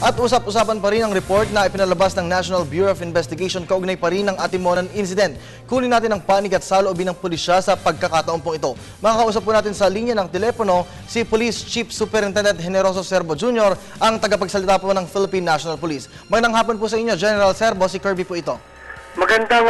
At usap-usapan pa rin ang report na ipinalabas ng National Bureau of Investigation kaugnay pa rin ng Atimonan incident. Kunin natin ang panig at saloobin ng pulisya sa pagkakataon pong ito. Makakausap po natin sa linya ng telepono si Police Chief Superintendent Generoso Serbo Jr., ang tagapagsalita po ng Philippine National Police. Magandang hapon po sa inyo, General Serbo. Si Kirby po ito. Magandang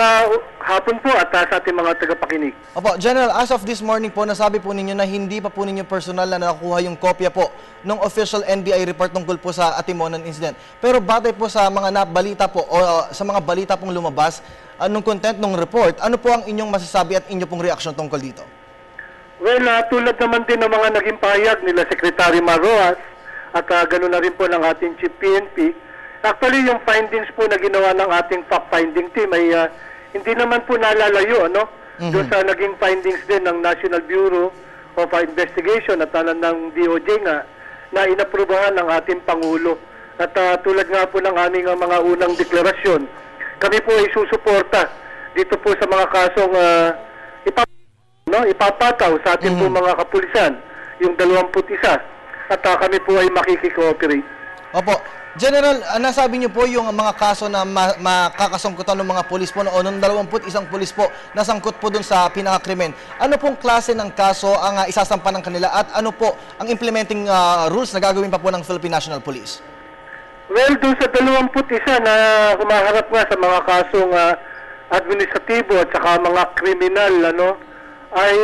hapon po at sa ating mga tagapakinig. Opo, General, as of this morning po, nasabi po ninyo na hindi pa po ninyo personal na nakuha yung kopya po ng official NBI report tungkol po sa Atimonan incident. Pero batay po sa mga balita po o sa mga balita pong lumabas, anong content ng report, ano po ang inyong masasabi at inyo pong reaksyon tungkol dito? Well, tulad naman din ng mga naging pahayag nila Secretary Marroas at ganoon na rin po ng ating Chief PNP. Actually, yung findings po na ginawa ng ating fact-finding team ay hindi naman po nalalayo, no? Doon sa naging findings din ng National Bureau of Investigation at ng DOJ nga na inaprubahan ng ating Pangulo. At tulad nga po ng aming mga unang deklarasyon, kami po ay susuporta dito po sa mga kasong ipapataw sa ating po mga kapulisan, yung 21, at kami po ay makikikooperate. Opo. General, nasabi niyo po yung mga kaso na makakasangkutan ng mga pulis po noon, ng 21 pulis po na sangkot po dun sa pinakakrimen. Ano pong klase ng kaso ang isasampa ng kanila at ano po ang implementing rules na gagawin pa po ng Philippine National Police? Well, dun sa 21 na humaharap nga sa mga kasong administratibo at saka mga kriminal, ay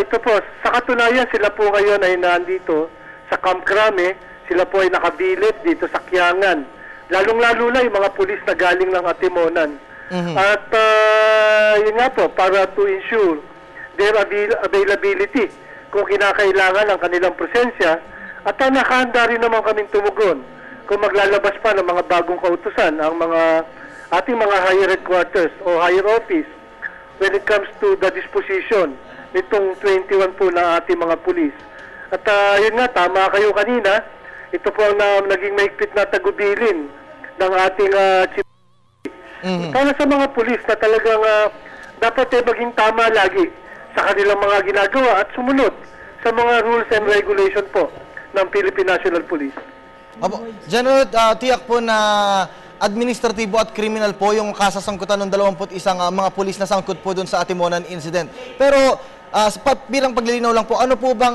ito po, sa katunayan sila po ngayon ay nandito sa Camp Crame. Sila po ay nakabilit dito sa Kiangan. Lalong-lalo na yung mga pulis na galing ng Atimonan. At yun nga po, para to ensure their availability kung kinakailangan ang kanilang presensya. At nakahanda rin naman kaming tumugon kung maglalabas pa ng mga bagong kautusan ang mga ating mga higher headquarters o higher office when it comes to the disposition nitong 21 po na ating mga pulis. At yun nga, tama kayo kanina. Ito po ang naging maigpit na tagubilin ng ating chief. Para sa mga pulis na talagang dapat maging tama lagi sa kanilang mga ginagawa at sumunod sa mga rules and regulation po ng Philippine National Police. Opo. General, tiyak po na administratibo at criminal po yung kasasangkutan ng 21 mga pulis na sangkot po dun sa Atimonan incident. Pero bilang paglilinaw lang po, ano po bang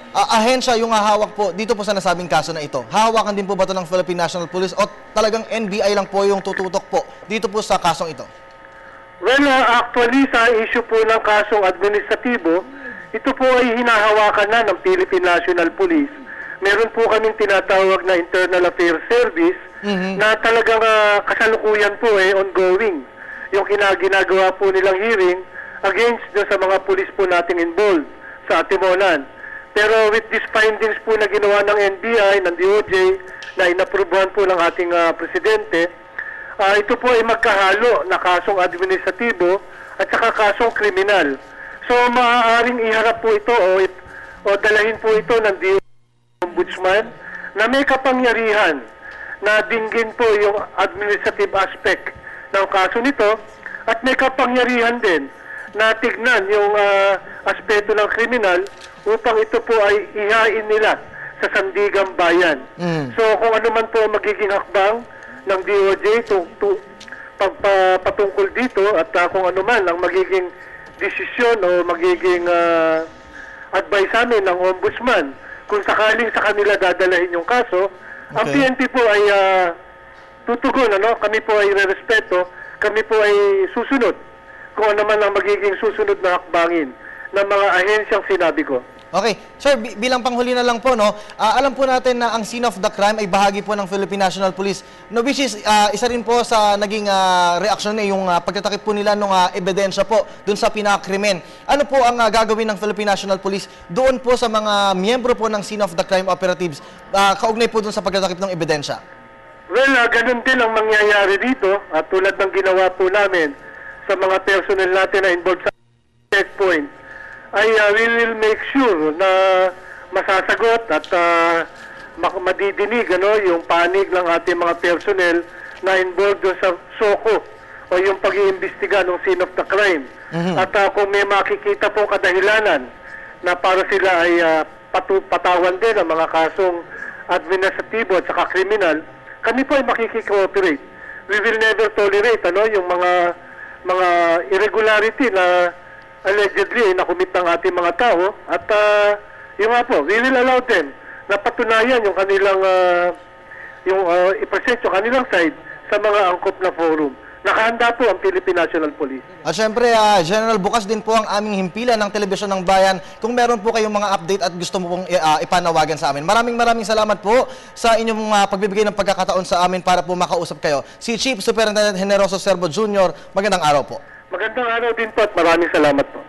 ahensya yung hawak po dito po sa nasabing kaso na ito? Hawakan din po ba ito ng Philippine National Police o talagang NBI lang po yung tututok po dito po sa kasong ito? Well, actually sa issue po ng kasong administratibo, ito po ay hinahawakan na ng Philippine National Police. Meron po kaming tinatawag na Internal Affairs Service na talagang kasalukuyan po ongoing. Yung ginagawa po nilang hearing against sa mga pulis po nating involved sa Atimonan. Pero with these findings po na ginawa ng NBI, ng DOJ, na inaprubahan po ng ating presidente, ito po ay magkahalo na kasong administratibo at saka kasong kriminal. So maaaring iharap po ito o dalahin po ito ng DOJ Ombudsman na may kapangyarihan na dinggin po yung administrative aspect ng kaso nito at may kapangyarihan din na tignan yung aspeto ng kriminal upang ito po ay ihain nila sa sandigang bayan. So kung ano man po magiging hakbang ng DOJ patungkol dito at kung ano man ang magiging desisyon o magiging advice amin ng Ombudsman kung sakaling sa kanila dadalahin yung kaso, ang PNP po ay tutugon, kami po ay respeto, kami po ay susunod kung ano man ang magiging susunod na hakbangin ng mga ahensyang sinabi ko. Okay. Sir, bilang panghuli na lang po, alam po natin na ang scene of the crime ay bahagi po ng Philippine National Police. Which is, isa rin po sa naging reaksyon yung pagtatakip po nila ng ebidensya po dun sa pinakakrimen. Ano po ang gagawin ng Philippine National Police doon po sa mga miyembro po ng scene of the crime operatives kaugnay po dun sa pagtatakip ng ebidensya? Well, ganun din ang mangyayari dito at tulad ng ginawa po namin sa mga personnel natin na involved sa checkpoint, ay we will make sure na masasagot at madidinig yung panig ng ating mga personnel na involved sa SOCO o yung pag-iimbestiga ng scene of the crime. At kung may makikita po kadahilanan na para sila ay patawan din ang mga kasong administratibo at saka kriminal, kami po ay makikikooperate. We will never tolerate yung mga irregularity na allegedly nakumit ng ating mga tao at yung nga po, we will allow them na patunayan yung kanilang i-present yung kanilang side sa mga angkop na forum. Nakahanda po ang Philippine National Police. At syempre, General, bukas din po ang aming himpilan ng Telebisyon ng Bayan kung meron po kayong mga update at gusto mo pong ipanawagan sa amin. Maraming salamat po sa inyong pagbibigay ng pagkakataon sa amin para po makausap kayo. Si Chief Superintendent Generoso Servo Jr., magandang araw po. Magandang araw din po at maraming salamat po.